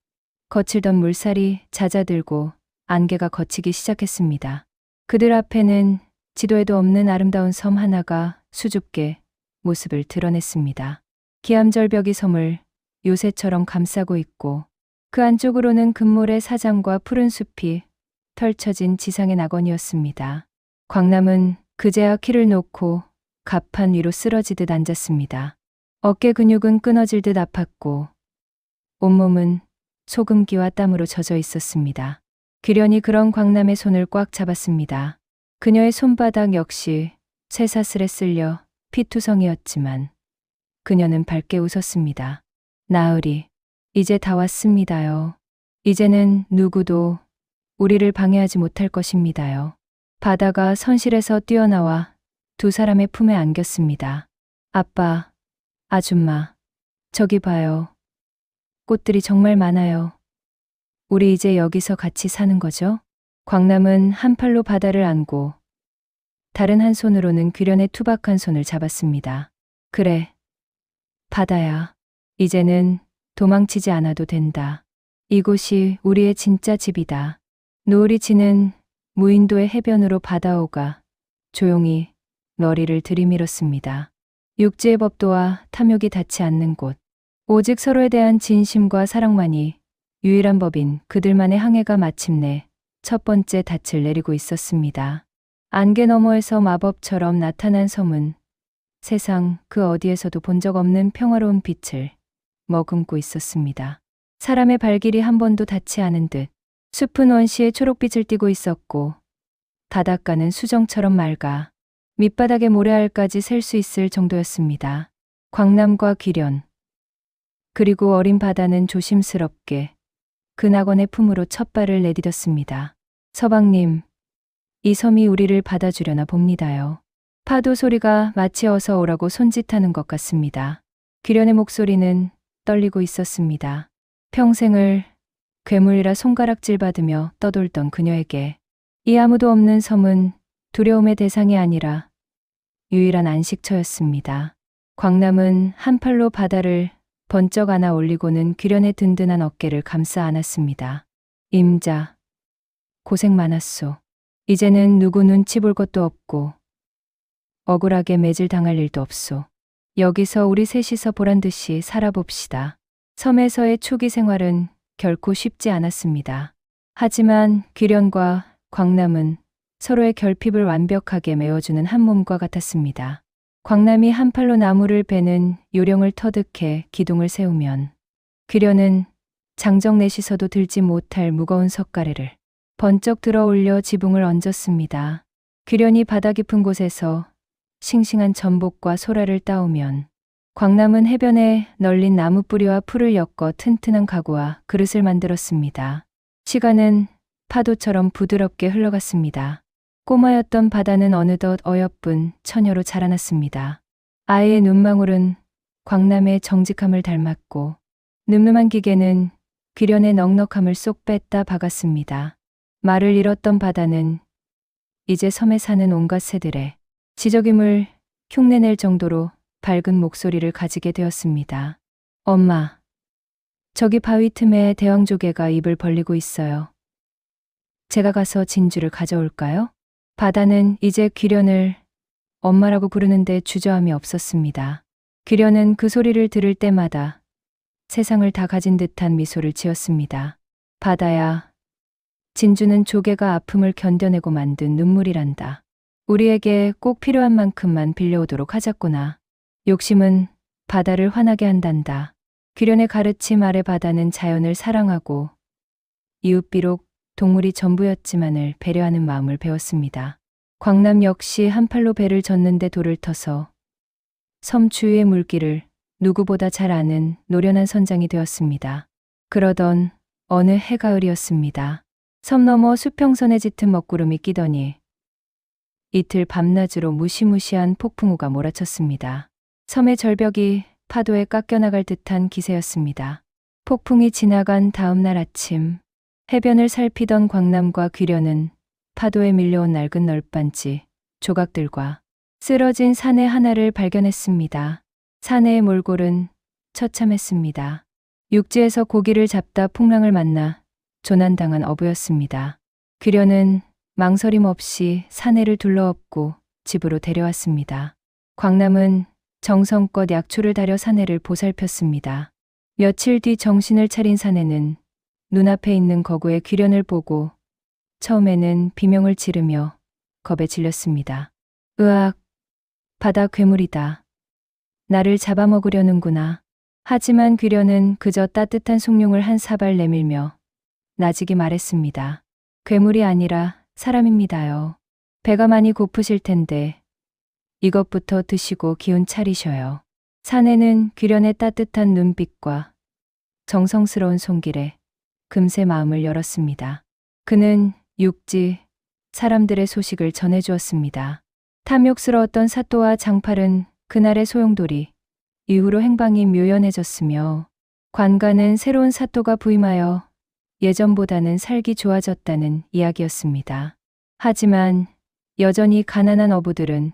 거칠던 물살이 잦아들고 안개가 걷히기 시작했습니다. 그들 앞에는 지도에도 없는 아름다운 섬 하나가 수줍게 모습을 드러냈습니다. 기암절벽이 섬을 요새처럼 감싸고 있고 그 안쪽으로는 금모래 사장과 푸른 숲이 펼쳐진 지상의 낙원이었습니다. 광남은 그제야 키를 놓고 갑판 위로 쓰러지듯 앉았습니다. 어깨 근육은 끊어질 듯 아팠고 온몸은 소금기와 땀으로 젖어 있었습니다. 귀련이 그런 광남의 손을 꽉 잡았습니다. 그녀의 손바닥 역시 쇠사슬에 쓸려 피투성이었지만 그녀는 밝게 웃었습니다. 나으리, 이제 다 왔습니다요. 이제는 누구도 우리를 방해하지 못할 것입니다요. 바다가 선실에서 뛰어나와 두 사람의 품에 안겼습니다. 아빠, 아줌마, 저기 봐요. 꽃들이 정말 많아요. 우리 이제 여기서 같이 사는 거죠? 광남은 한 팔로 바다를 안고 다른 한 손으로는 귀련의 투박한 손을 잡았습니다. 그래, 바다야. 이제는 도망치지 않아도 된다. 이곳이 우리의 진짜 집이다. 노을이 지는 무인도의 해변으로 바다오가 조용히 머리를 들이밀었습니다. 육지의 법도와 탐욕이 닿지 않는 곳, 오직 서로에 대한 진심과 사랑만이 유일한 법인 그들만의 항해가 마침내 첫 번째 닻을 내리고 있었습니다. 안개 너머에서 마법처럼 나타난 섬은 세상 그 어디에서도 본 적 없는 평화로운 빛을 머금고 있었습니다. 사람의 발길이 한 번도 닿지 않은 듯 숲은 원시의 초록빛을 띠고 있었고 바닷가는 수정처럼 맑아 밑바닥의 모래알까지 셀 수 있을 정도였습니다. 광남과 귀련, 그리고 어린 바다는 조심스럽게 그 낙원의 품으로 첫 발을 내디뎠습니다. 서방님, 이 섬이 우리를 받아주려나 봅니다요. 파도 소리가 마치 어서 오라고 손짓하는 것 같습니다. 귀련의 목소리는 떨리고 있었습니다. 평생을 괴물이라 손가락질 받으며 떠돌던 그녀에게 이 아무도 없는 섬은 두려움의 대상이 아니라 유일한 안식처였습니다. 광남은 한 팔로 바다를 번쩍 안아 올리고는 귀련의 든든한 어깨를 감싸 안았습니다. 임자, 고생 많았소. 이제는 누구 눈치 볼 것도 없고 억울하게 매질 당할 일도 없소. 여기서 우리 셋이서 보란듯이 살아봅시다. 섬에서의 초기 생활은 결코 쉽지 않았습니다. 하지만 귀련과 광남은 서로의 결핍을 완벽하게 메워주는 한 몸과 같았습니다. 광남이 한 팔로 나무를 베는 요령을 터득해 기둥을 세우면 귀련은 장정넷이서도 들지 못할 무거운 석가래를 번쩍 들어 올려 지붕을 얹었습니다. 귀련이 바다 깊은 곳에서 싱싱한 전복과 소라를 따오면 광남은 해변에 널린 나무 뿌리와 풀을 엮어 튼튼한 가구와 그릇을 만들었습니다. 시간은 파도처럼 부드럽게 흘러갔습니다. 꼬마였던 바다는 어느덧 어여쁜 처녀로 자라났습니다. 아이의 눈망울은 광남의 정직함을 닮았고 늠름한 기계는 귀련의 넉넉함을 쏙 뺐다 박았습니다. 말을 잃었던 바다는 이제 섬에 사는 온갖 새들의 지저귀물 흉내낼 정도로 밝은 목소리를 가지게 되었습니다. 엄마, 저기 바위 틈에 대왕조개가 입을 벌리고 있어요. 제가 가서 진주를 가져올까요? 바다는 이제 귀련을 엄마라고 부르는데 주저함이 없었습니다. 귀련은 그 소리를 들을 때마다 세상을 다 가진 듯한 미소를 지었습니다. 바다야, 진주는 조개가 아픔을 견뎌내고 만든 눈물이란다. 우리에게 꼭 필요한 만큼만 빌려오도록 하자꾸나. 욕심은 바다를 화나게 한단다. 귀련의 가르침 아래 바다는 자연을 사랑하고 이웃 비록 동물이 전부였지만을 배려하는 마음을 배웠습니다. 광남 역시 한 팔로 배를 젓는데 돌을 터서 섬 주위의 물길을 누구보다 잘 아는 노련한 선장이 되었습니다. 그러던 어느 해가을이었습니다. 섬 너머 수평선에 짙은 먹구름이 끼더니 이틀 밤낮으로 무시무시한 폭풍우가 몰아쳤습니다. 섬의 절벽이 파도에 깎여나갈 듯한 기세였습니다. 폭풍이 지나간 다음 날 아침, 해변을 살피던 광남과 귀련은 파도에 밀려온 낡은 널빤지, 조각들과 쓰러진 사내 하나를 발견했습니다. 사내의 몰골은 처참했습니다. 육지에서 고기를 잡다 풍랑을 만나 조난당한 어부였습니다. 귀련은 망설임 없이 사내를 둘러엎고 집으로 데려왔습니다. 광남은 정성껏 약초를 다려 사내를 보살폈습니다. 며칠 뒤 정신을 차린 사내는 눈앞에 있는 거구의 귀련을 보고 처음에는 비명을 지르며 겁에 질렸습니다. 으악, 바다 괴물이다. 나를 잡아먹으려는구나. 하지만 귀련은 그저 따뜻한 숭늉을 한 사발 내밀며 나직이 말했습니다. 괴물이 아니라 사람입니다요. 배가 많이 고프실 텐데 이것부터 드시고 기운 차리셔요. 사내는 귀련의 따뜻한 눈빛과 정성스러운 손길에 금세 마음을 열었습니다. 그는 육지 사람들의 소식을 전해주었습니다. 탐욕스러웠던 사또와 장팔은 그날의 소용돌이 이후로 행방이 묘연해졌으며 관가는 새로운 사또가 부임하여 예전보다는 살기 좋아졌다는 이야기였습니다. 하지만 여전히 가난한 어부들은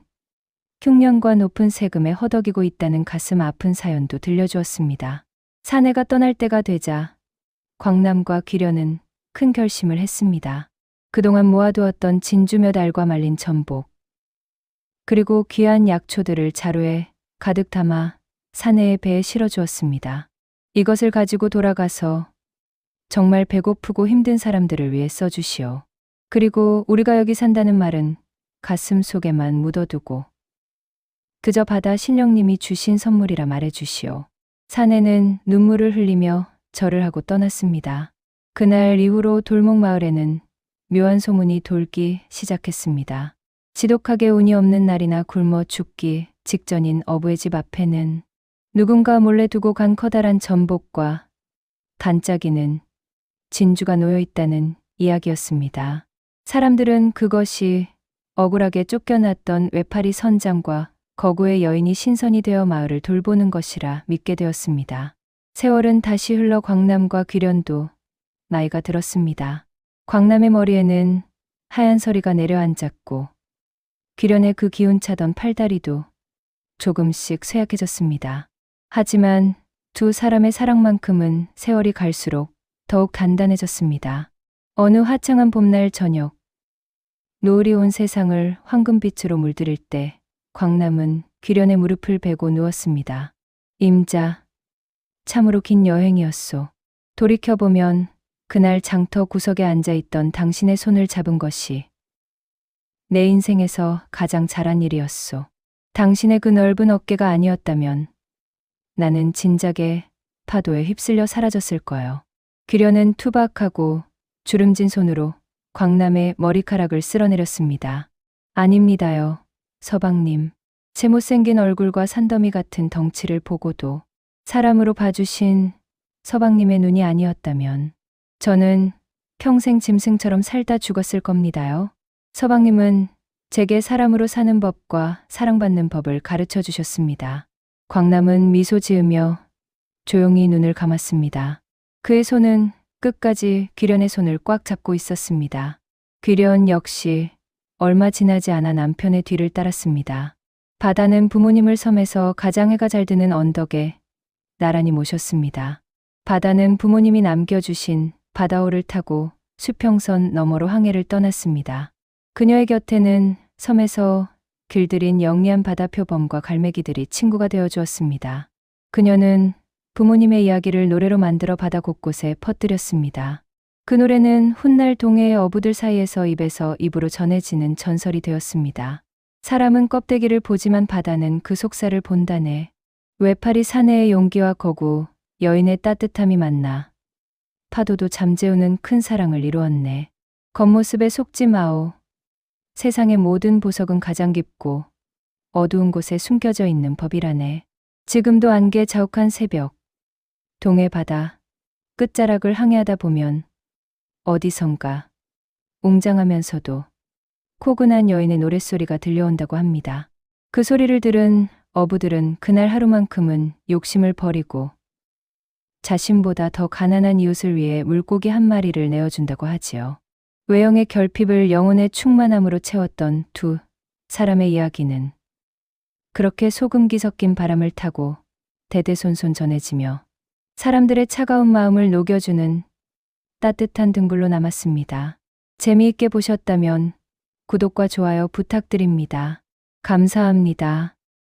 흉년과 높은 세금에 허덕이고 있다는 가슴 아픈 사연도 들려주었습니다. 사내가 떠날 때가 되자 광남과 귀련은 큰 결심을 했습니다. 그동안 모아두었던 진주 몇 알과 말린 전복, 그리고 귀한 약초들을 자루에 가득 담아 사내의 배에 실어주었습니다. 이것을 가지고 돌아가서 정말 배고프고 힘든 사람들을 위해 써주시오. 그리고 우리가 여기 산다는 말은 가슴 속에만 묻어두고 그저 바다 신령님이 주신 선물이라 말해주시오. 사내는 눈물을 흘리며 절을 하고 떠났습니다. 그날 이후로 돌목마을에는 묘한 소문이 돌기 시작했습니다. 지독하게 운이 없는 날이나 굶어 죽기 직전인 어부의 집 앞에는 누군가 몰래 두고 간 커다란 전복과 반짝이는 진주가 놓여 있다는 이야기였습니다. 사람들은 그것이 억울하게 쫓겨났던 외파리 선장과 거구의 여인이 신선이 되어 마을을 돌보는 것이라 믿게 되었습니다. 세월은 다시 흘러 광남과 귀련도 나이가 들었습니다. 광남의 머리에는 하얀 서리가 내려앉았고 귀련의 그 기운차던 팔다리도 조금씩 쇠약해졌습니다. 하지만 두 사람의 사랑만큼은 세월이 갈수록 더욱 단단해졌습니다. 어느 화창한 봄날 저녁, 노을이 온 세상을 황금빛으로 물들일 때 광남은 귀련의 무릎을 베고 누웠습니다. 임자, 참으로 긴 여행이었소. 돌이켜보면 그날 장터 구석에 앉아있던 당신의 손을 잡은 것이 내 인생에서 가장 잘한 일이었소. 당신의 그 넓은 어깨가 아니었다면 나는 진작에 파도에 휩쓸려 사라졌을 거요. 귀련은 투박하고 주름진 손으로 광남의 머리카락을 쓸어내렸습니다. 아닙니다요, 서방님. 제 못생긴 얼굴과 산더미 같은 덩치를 보고도 사람으로 봐주신 서방님의 눈이 아니었다면 저는 평생 짐승처럼 살다 죽었을 겁니다요. 서방님은 제게 사람으로 사는 법과 사랑받는 법을 가르쳐 주셨습니다. 광남은 미소 지으며 조용히 눈을 감았습니다. 그의 손은 끝까지 귀련의 손을 꽉 잡고 있었습니다. 귀련 역시 얼마 지나지 않아 남편의 뒤를 따랐습니다. 바다는 부모님을 섬에서 가장 해가 잘 드는 언덕에 나란히 모셨습니다. 바다는 부모님이 남겨주신 바다호를 타고 수평선 너머로 항해를 떠났습니다. 그녀의 곁에는 섬에서 길들인 영리한 바다 표범과 갈매기들이 친구가 되어 주었습니다. 그녀는 부모님의 이야기를 노래로 만들어 바다 곳곳에 퍼뜨렸습니다. 그 노래는 훗날 동해의 어부들 사이에서 입에서 입으로 전해지는 전설이 되었습니다. 사람은 껍데기를 보지만 바다는 그 속살을 본다네. 외파리 사내의 용기와 거구, 여인의 따뜻함이 만나 파도도 잠재우는 큰 사랑을 이루었네. 겉모습에 속지 마오. 세상의 모든 보석은 가장 깊고 어두운 곳에 숨겨져 있는 법이라네. 지금도 안개 자욱한 새벽, 동해 바다 끝자락을 항해하다 보면 어디선가 웅장하면서도 포근한 여인의 노랫소리가 들려온다고 합니다. 그 소리를 들은 어부들은 그날 하루만큼은 욕심을 버리고 자신보다 더 가난한 이웃을 위해 물고기 한 마리를 내어준다고 하지요. 외형의 결핍을 영혼의 충만함으로 채웠던 두 사람의 이야기는 그렇게 소금기 섞인 바람을 타고 대대손손 전해지며 사람들의 차가운 마음을 녹여주는 따뜻한 등불로 남았습니다. 재미있게 보셨다면 구독과 좋아요 부탁드립니다. 감사합니다.